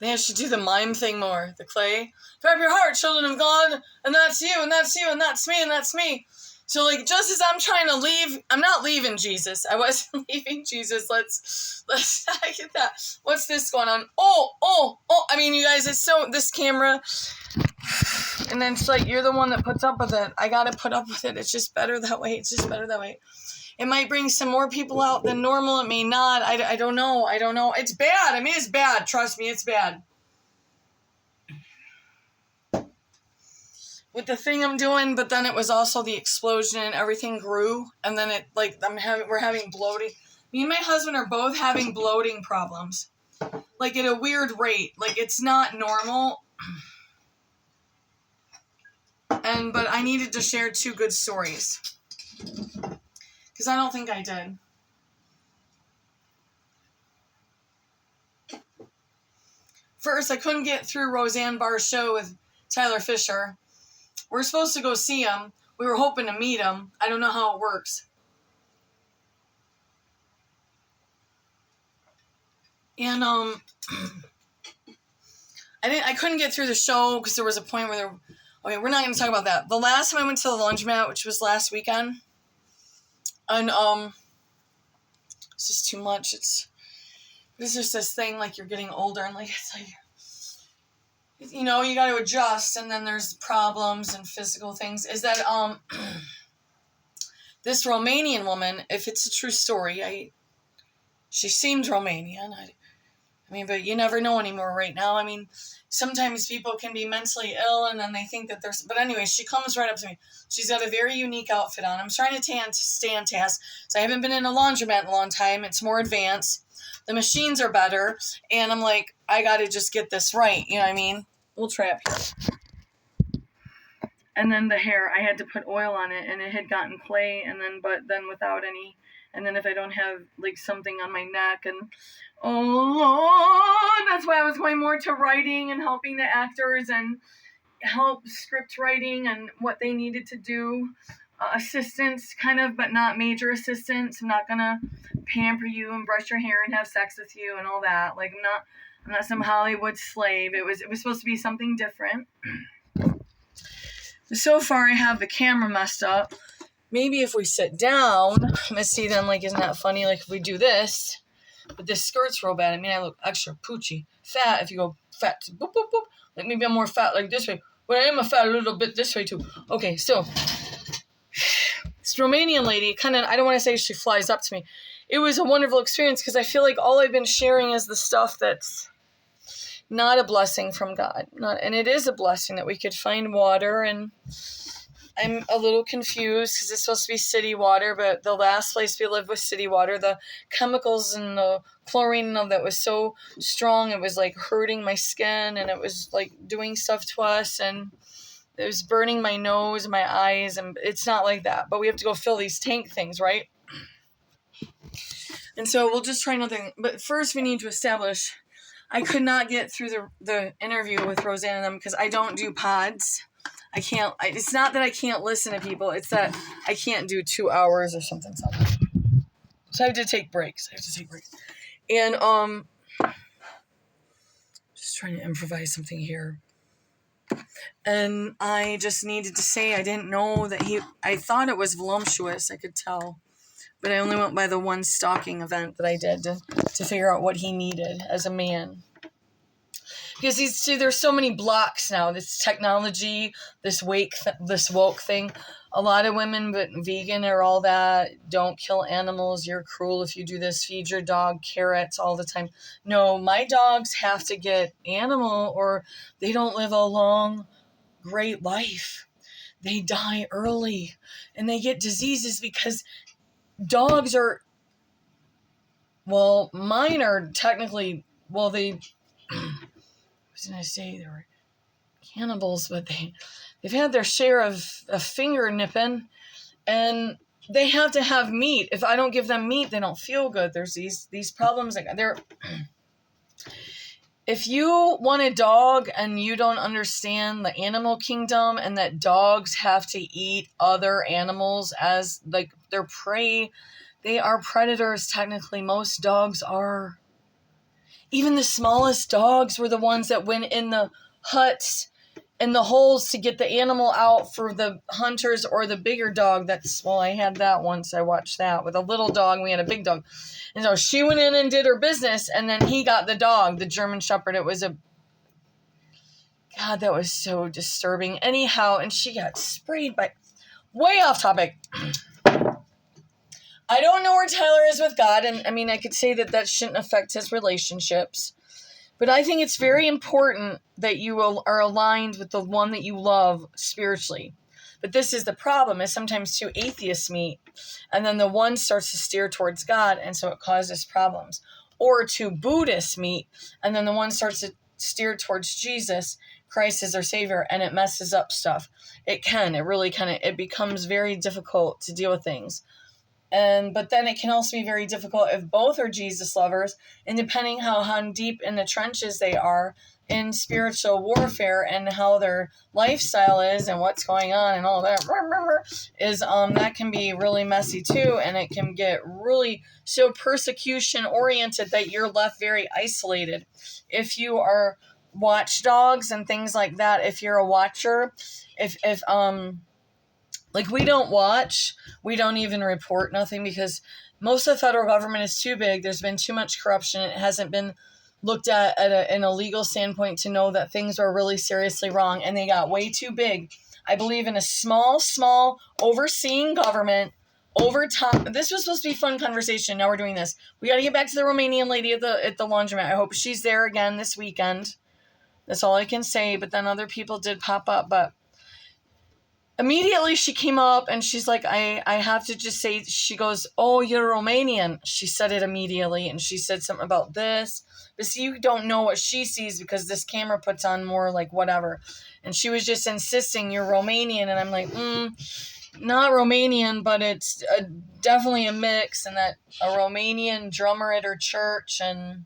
They should do the mime thing more. The clay. Grab your heart, children of God, and that's you, and that's you, and that's me, and that's me. So, like, just as I'm trying to leave, I'm not leaving Jesus. I wasn't leaving Jesus. Let's I get that. What's this going on? Oh. I mean, you guys, it's so, this camera, and then it's like, you're the one that puts up with it. I got to put up with it. It's just better that way. It's just better that way. It might bring some more people out than normal. It may not. I don't know. It's bad. I mean, it's bad. Trust me, it's bad. With the thing I'm doing, but then it was also the explosion and everything grew, and then it, like, we're having bloating. Me and my husband are both having bloating problems, like at a weird rate. Like, it's not normal. But I needed to share 2 good stories, because I don't think I did. First, I couldn't get through Roseanne Barr's show with Tyler Fisher. We're supposed to go see him. We were hoping to meet him. I don't know how it works. And I couldn't get through the show because there was a point where okay, we're not going to talk about that. The last time I went to the laundromat, which was last weekend, and it's just too much. It's just this thing, like, you're getting older, and like, it's like, you know, you got to adjust, and then there's problems and physical things, is that, this Romanian woman, if it's a true story, she seemed Romanian, I mean, but you never know anymore right now. I mean, sometimes people can be mentally ill, and then they think that there's, but anyway, she comes right up to me. She's got a very unique outfit on. I'm trying to stay on task, so I haven't been in a laundromat in a long time. It's more advanced. The machines are better, and I'm like, I got to just get this right, you know what I mean? We'll try up here. And then the hair, I had to put oil on it, and it had gotten clay, but then without any, and then if I don't have, like, something on my neck, and that's why I was going more to writing and helping the actors and help script writing and what they needed to do. Assistance, kind of, but not major assistance. I'm not gonna pamper you and brush your hair and have sex with you and all that. Like, I'm not some Hollywood slave. It was supposed to be something different. So far, I have the camera messed up. Maybe if we sit down, Missy, then, like, isn't that funny? Like, if we do this, but this skirt's real bad. I mean, I look extra poochy. Fat, if you go fat, boop, boop, boop. Like, maybe I'm more fat like this way. But I am a fat a little bit this way, too. Okay, so this Romanian lady, kind of, I don't want to say she flies up to me. It was a wonderful experience because I feel like all I've been sharing is the stuff that's not a blessing from God. And it is a blessing that we could find water, and I'm a little confused because it's supposed to be city water, but the last place we lived was city water. The chemicals and the chlorine of that was so strong, it was like hurting my skin, and it was like doing stuff to us, and it was burning my nose, my eyes, and it's not like that. But we have to go fill these tank things, right? And so we'll just try nothing. But first we need to establish, I could not get through the interview with Roseanne and them because I don't do pods. I can't, it's not that I can't listen to people, it's that I can't do 2 hours or something. So I have to take breaks. And, just trying to improvise something here. And I just needed to say, I didn't know that I thought it was voluptuous, I could tell. But I only went by the one stalking event that I did to figure out what he needed as a man. Because there's so many blocks now. This technology, this woke thing. A lot of women, but vegan or all that, don't kill animals. You're cruel if you do this. Feed your dog carrots all the time. No, my dogs have to get animal or they don't live a long, great life. They die early and they get diseases because dogs are, well, mine are technically, well, they... I was going to say they were cannibals, but they've had their share of finger nipping, and they have to have meat. If I don't give them meat, they don't feel good. There's these problems. If you want a dog and you don't understand the animal kingdom and that dogs have to eat other animals as like their prey, they are predators. Technically, most dogs are. even the smallest dogs were the ones that went in the huts and the holes to get the animal out for the hunters, or the bigger dog. I had that once. I watched that with a little dog. We had a big dog. And so she went in and did her business, and then he got the dog, the German Shepherd. It was God, that was so disturbing. Anyhow, and she got sprayed by, way off topic. I don't know where Tyler is with God, and I mean, I could say that shouldn't affect his relationships. But I think it's very important that you are aligned with the one that you love spiritually. But this is the problem, is sometimes two atheists meet, and then the one starts to steer towards God, and so it causes problems. Or two Buddhists meet, and then the one starts to steer towards Jesus, Christ as their Savior, and it messes up stuff. It becomes very difficult to deal with things. But then it can also be very difficult if both are Jesus lovers, and depending how deep in the trenches they are in spiritual warfare and how their lifestyle is and what's going on and all that is that can be really messy too, and it can get really so persecution oriented that you're left very isolated. If you are watchdogs and things like that, if you're a watcher, if like we don't watch, we don't even report nothing, because most of the federal government is too big. There's been too much corruption. It hasn't been looked at in a legal standpoint to know that things are really seriously wrong, and they got way too big. I believe in a small overseeing government over time. This was supposed to be a fun conversation. Now we're doing this. We got to get back to the Romanian lady at the laundromat. I hope she's there again this weekend. That's all I can say. But then other people did pop up, but immediately she came up and she's like, I have to just say, she goes, "Oh, you're Romanian." She said it immediately, and she said something about this. But see, you don't know what she sees because this camera puts on more like whatever. And she was just insisting, "You're Romanian." And I'm like, not Romanian, but it's definitely a mix, and that a Romanian drummer at her church, and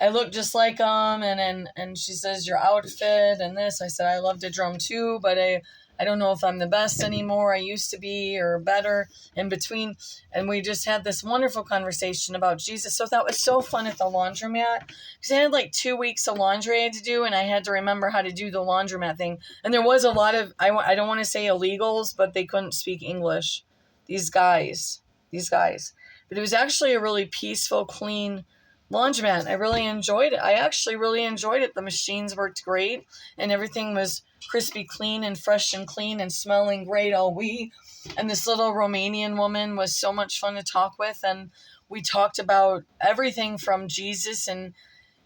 I look just like him, and she says, "Your outfit and this." I said, "I love to drum too, but I don't know if I'm the best anymore. I used to be, or better, in between." And we just had this wonderful conversation about Jesus. So that was so fun at the laundromat, because I had like 2 weeks of laundry I had to do, and I had to remember how to do the laundromat thing. And there was a lot of, I don't want to say illegals, but they couldn't speak English. These guys. But it was actually a really peaceful, clean laundromat. I really enjoyed it. I actually really enjoyed it. The machines worked great, and everything was crispy clean and fresh and clean and smelling great all week. And this little Romanian woman was so much fun to talk with, and we talked about everything from Jesus and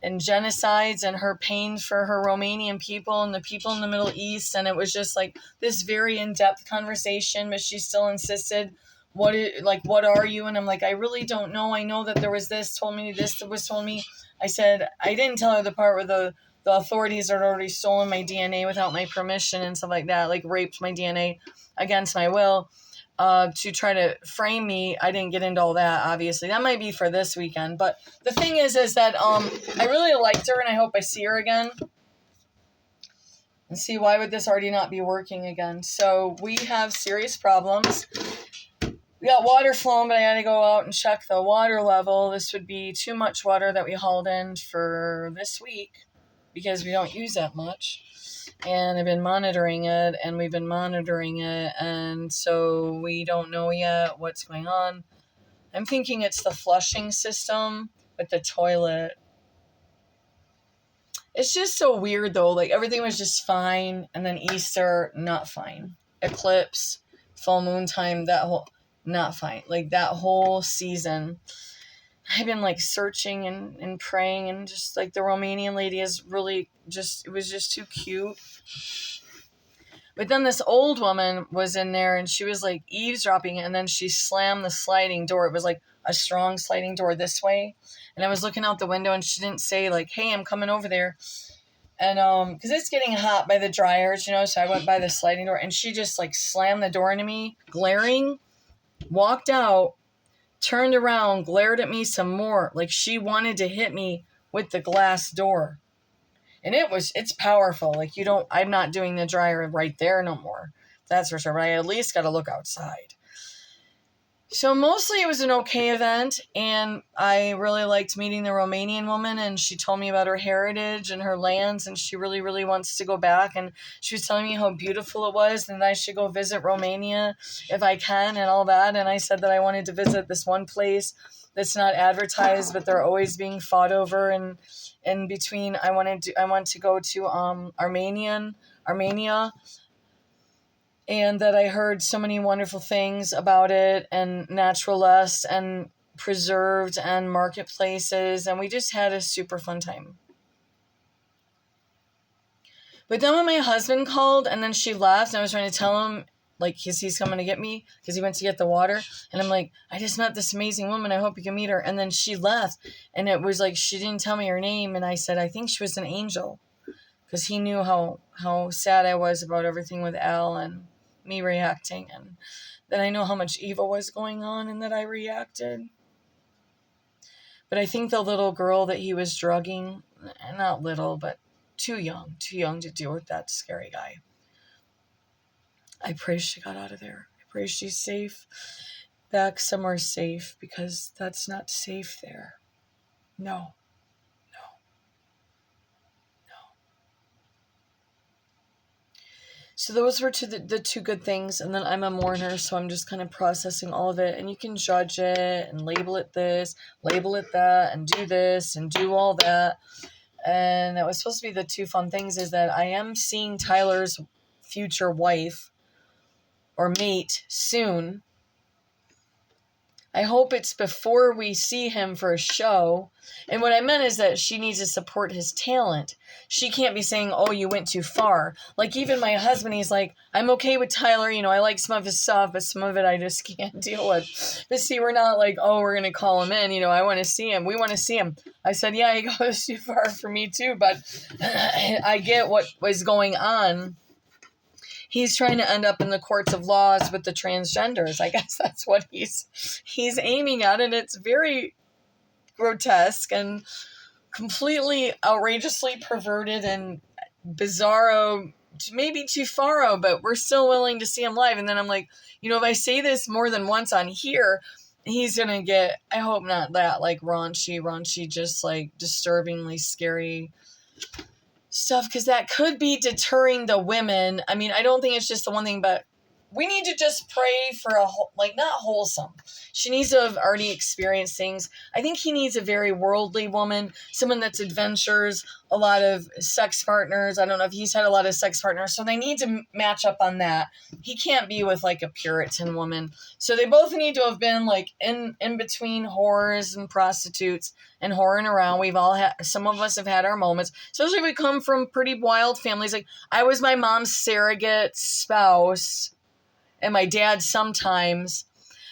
genocides and her pain for her Romanian people and the people in the Middle East. And it was just like this very in-depth conversation, but she still insisted, what are you? And I'm like, I really don't know. I know that there was this told me, this was told me. I said, I didn't tell her the part where the authorities had already stolen my DNA without my permission and stuff like that, like raped my DNA against my will, to try to frame me. I didn't get into all that, obviously. That might be for this weekend. But the thing is that I really liked her, and I hope I see her again. And see, why would this already not be working again? So we have serious problems. We got water flowing, but I got to go out and check the water level. This would be too much water that we hauled in for this week, because we don't use that much. And I've been monitoring it, and so we don't know yet what's going on. I'm thinking it's the flushing system with the toilet. It's just so weird, though. Like, everything was just fine, and then Easter, not fine. Eclipse, full moon time, not fine. Like, that whole season, I've been like searching and praying, and just like the Romanian lady is really it was just too cute. But then this old woman was in there, and she was like eavesdropping, and then she slammed the sliding door. It was like a strong sliding door this way. And I was looking out the window, and she didn't say like, "Hey, I'm coming over there." And because it's getting hot by the dryers, so I went by the sliding door, and she just like slammed the door into me, glaring, walked out, turned around, glared at me some more, like she wanted to hit me with the glass door. And it's powerful. Like, I'm not doing the dryer right there no more. That's for sure. But I at least got to look outside. So mostly it was an okay event, and I really liked meeting the Romanian woman, and she told me about her heritage and her lands, and she really, really wants to go back, and she was telling me how beautiful it was, and I should go visit Romania if I can and all that, and I said that I wanted to visit this one place that's not advertised, but they're always being fought over, and in between I want to go to Armenia, and that I heard so many wonderful things about it, and naturalist and preserved and marketplaces, and we just had a super fun time. But then when my husband called and then she left, and I was trying to tell him, like, he's coming to get me because he went to get the water, and I'm like, I just met this amazing woman, I hope you can meet her. And then she left, and it was like she didn't tell me her name, and I said I think she was an angel, because he knew how sad I was about everything with Al and me reacting, and that I know how much evil was going on and that I reacted. But I think the little girl that he was drugging, not little, but too young to deal with that scary guy. I pray she got out of there. I pray she's safe, back somewhere safe, because that's not safe there. No. So those were the two good things, and then I'm a mourner, so I'm just kind of processing all of it, and you can judge it and label it this, label it that, and do this and do all that. And that was supposed to be the two fun things, is that I am seeing Tyler's future wife or mate soon. I hope it's before we see him for a show. And what I meant is that she needs to support his talent. She can't be saying, oh, you went too far. Like, even my husband, he's like, I'm okay with Tyler. You know, I like some of his stuff, but some of it I just can't deal with. But see, we're not like, oh, we're going to call him in. You know, I want to see him. We want to see him. I said, yeah, he goes too far for me too. But I get what was going on. He's trying to end up in the courts of laws with the transgenders. I guess that's what he's aiming at, and it's very grotesque and completely outrageously perverted and bizarro, maybe too faro, but we're still willing to see him live. And then I'm like, you know, if I say this more than once on here, he's gonna get, I hope not that, like raunchy, just like disturbingly scary stuff, because that could be deterring the women. I mean, I don't think it's just the one thing, but we need to just pray for not wholesome. She needs to have already experienced things. I think he needs a very worldly woman, someone that's adventures, a lot of sex partners. I don't know if he's had a lot of sex partners, so they need to match up on that. He can't be with like a Puritan woman. So they both need to have been like in between whores and prostitutes and whoring around. We've all had, some of us have had our moments, especially if we come from pretty wild families. Like, I was my mom's surrogate spouse, and my dad sometimes.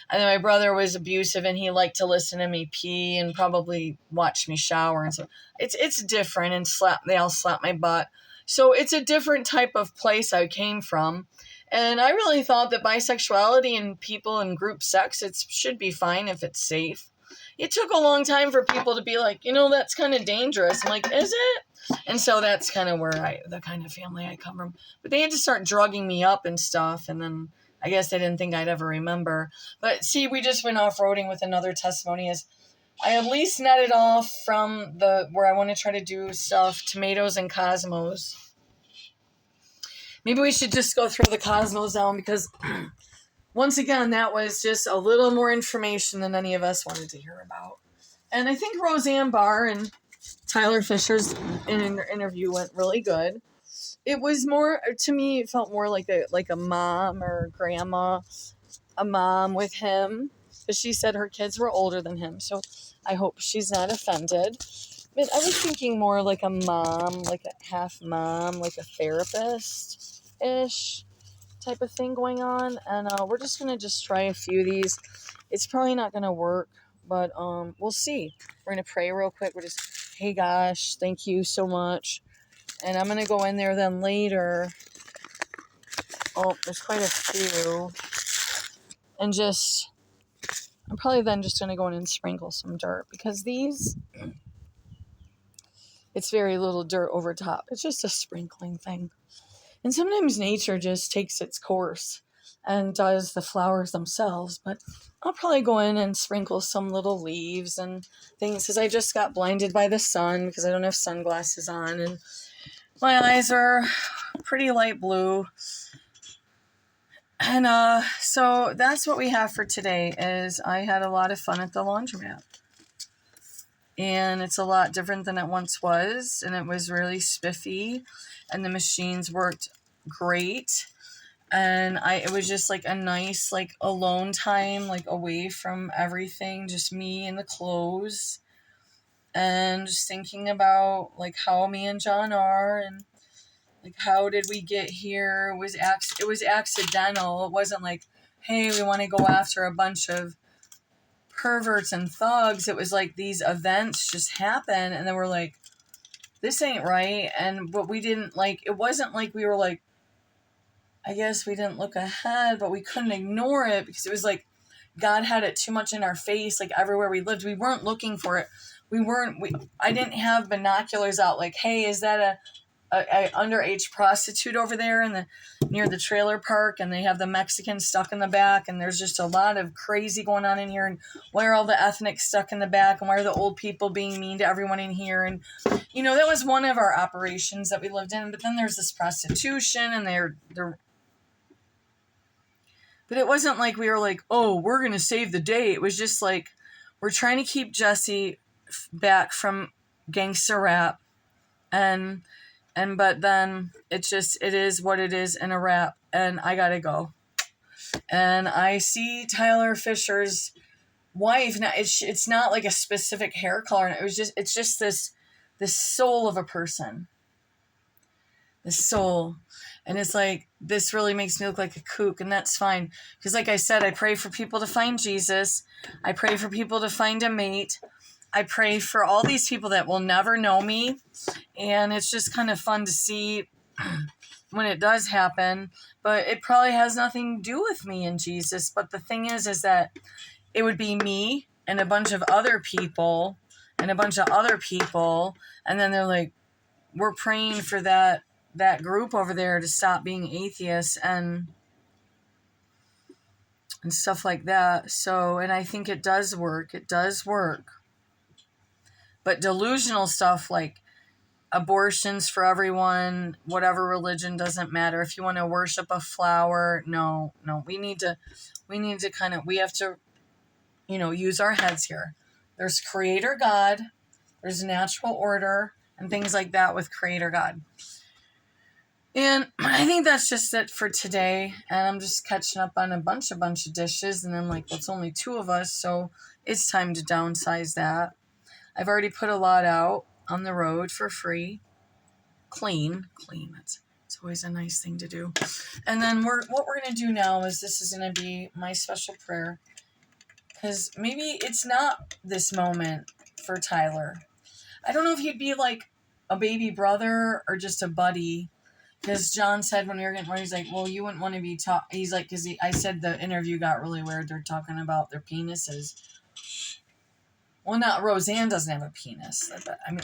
And then my brother was abusive, and he liked to listen to me pee and probably watch me shower. And so it's different, and they all slap my butt. So it's a different type of place I came from. And I really thought that bisexuality and people in group sex, it should be fine if it's safe. It took a long time for people to be like, you know, that's kind of dangerous. I'm like, is it? And so that's kind of where the kind of family I come from. But they had to start drugging me up and stuff, and then I guess I didn't think I'd ever remember. But see, we just went off-roading with another testimony. Is I at least netted off from where I want to try to do stuff, tomatoes and cosmos. Maybe we should just go throw the cosmos down, because once again, that was just a little more information than any of us wanted to hear about. And I think Roseanne Barr and Tyler Fisher's interview went really good. It was more, to me, it felt more like a mom or grandma, a mom with him. But she said her kids were older than him, so I hope she's not offended. But I was thinking more like a mom, like a half mom, like a therapist-ish type of thing going on. And we're just going to just try a few of these. It's probably not going to work, but we'll see. We're going to pray real quick. We're just, hey gosh, thank you so much. And I'm going to go in there then later. Oh, there's quite a few. And I'm probably then just going to go in and sprinkle some dirt, because these, it's very little dirt over top. It's just a sprinkling thing. And sometimes nature just takes its course. and does the flowers themselves, but I'll probably go in and sprinkle some little leaves and things, because I just got blinded by the sun because I don't have sunglasses on, and my eyes are pretty light blue. And so that's what we have for today. Is I had a lot of fun at the laundromat, and it's a lot different than it once was, and it was really spiffy, and the machines worked great. And it was just like a nice, like, alone time, like, away from everything, just me and the clothes, and just thinking about, like, how me and John are, and, like, how did we get here. It was accidental. It wasn't like, hey, we want to go after a bunch of perverts and thugs. It was like these events just happen, and then we're like, this ain't right. But we didn't, like, it wasn't like we were like, I guess we didn't look ahead, but we couldn't ignore it, because it was like God had it too much in our face, like, everywhere we lived. We weren't looking for it. I didn't have binoculars out, like, hey, is that a underage prostitute over there near the trailer park, and they have the Mexicans stuck in the back, and there's just a lot of crazy going on in here, and why are all the ethnics stuck in the back, and why are the old people being mean to everyone in here? And that was one of our operations that we lived in. But then there's this prostitution, and they're but it wasn't like we were like, oh, we're going to save the day. It was just like, we're trying to keep Jesse back from gangster rap. But then it is what it is in a rap, and I got to go. And I see Tyler Fisher's wife. Now, it's not like a specific hair color. It's just this soul of a person. The soul. And it's like, this really makes me look like a kook, and that's fine. Because like I said, I pray for people to find Jesus. I pray for people to find a mate. I pray for all these people that will never know me. And it's just kind of fun to see when it does happen. But it probably has nothing to do with me and Jesus. But the thing is that it would be me and a bunch of other people and a bunch of other people. And then they're like, we're praying for that group over there to stop being atheists and stuff like that. So, and I think it does work. It does work. But delusional stuff like abortions for everyone, whatever religion, doesn't matter. If you want to worship a flower, no. We have to, use our heads here. There's Creator God, there's natural order, and things like that with Creator God. And I think that's just it for today. And I'm just catching up on a bunch of dishes. And I'm like, well, it's only 2 of us, so it's time to downsize that. I've already put a lot out on the road for free. Clean. It's always a nice thing to do. And then what we're going to do now is, this is going to be my special prayer. Because maybe it's not this moment for Tyler. I don't know if he'd be like a baby brother or just a buddy. Because John said when we were getting ready, he's like, well, you wouldn't want to be he's like, because I said the interview got really weird. They're talking about their penises. Well, not Roseanne doesn't have a penis. But, I mean,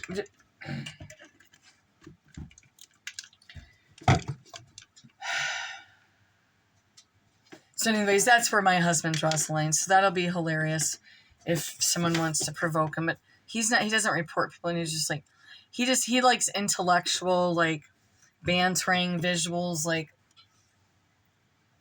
so anyways, that's where my husband draws the line. So that'll be hilarious if someone wants to provoke him. But he doesn't report people, and he's just like, he likes intellectual, like, bantering visuals. Like,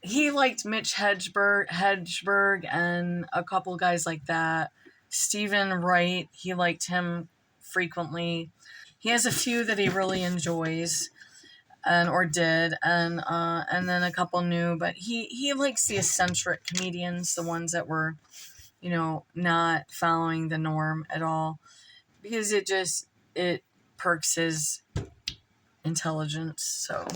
he liked Mitch Hedberg and a couple guys like that. Stephen Wright, he liked him frequently. He has a few that he really enjoys, or did, and then a couple new. But he likes the eccentric comedians, the ones that were, not following the norm at all, because it perks his intelligence. So